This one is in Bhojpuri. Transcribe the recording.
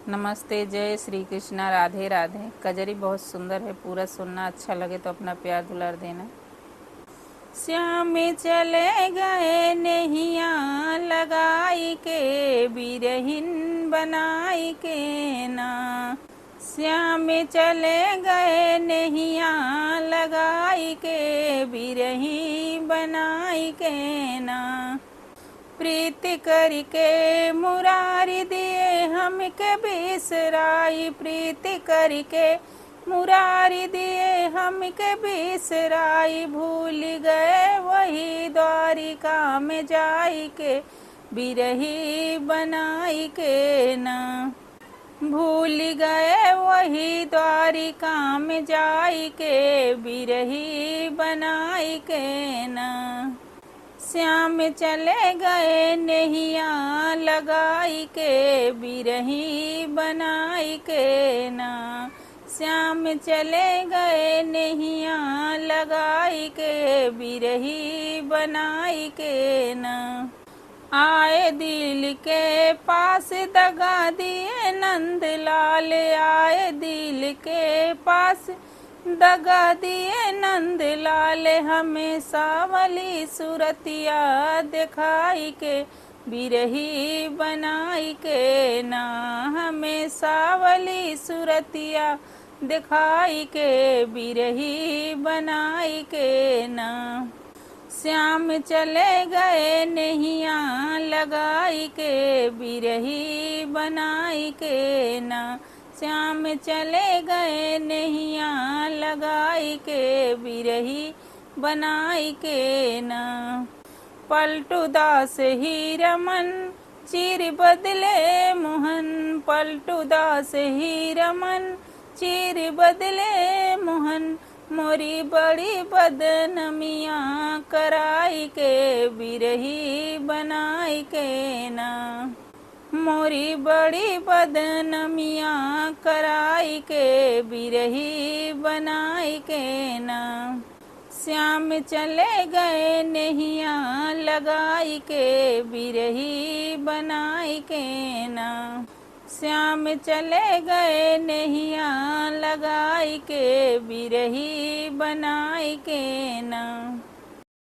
नमस्ते, जय श्री कृष्णा, राधे राधे। कजरी बहुत सुंदर है, पूरा सुनना। अच्छा लगे तो अपना प्यार दुलार देना। श्याम चले गए नैया लगाई के, बिरहिन बनाई के ना। श्याम चले गए नैया लगाई के, बिरही बनाई के ना। प्रीति करके मुरारी दिए हमके बिसराई, प्रीति करके मुरारी दिए हमके बिसराई। भूल गए वही द्वारिका में जाई के, बिरही बनाई के ना। भूल गए वही द्वारिका में जाई के, बिरही बनाई के ना। श्याम चले गए नैया लगाई के, बिरही बनाई के ना। श्याम चले गए नैया लगाई के, बिरही बनाई के ना। आए दिल के पास दगा दिए नंदलाल, आए दिल के पास दगा दिए नंदलाल। हमें सावली सूरतिया दिखाई के, बिरही बनाई के ना। हमें सावली सूरतिया दिखाई के, बिरही बनाई के ना। श्याम चले गए नैया लगाई के, बिरही बनाई के ना। श्याम चले गए नैया लगाई के, बिरही बनाई के ना। पलटू दास ही रमन चीर बदले मोहन, पलटू दास ही रमन चीर बदले मोहन। मोरी बड़ी बदनमिया कराई के, बिरही बनाई के ना। मोरी बड़ी बदनमिया कराई के, बिरही बनाई के ना। श्याम चले गए नैया लगाई के, बिरही बनाई के ना। श्याम चले गए नैया लगाई के, बिरही बनाई के ना।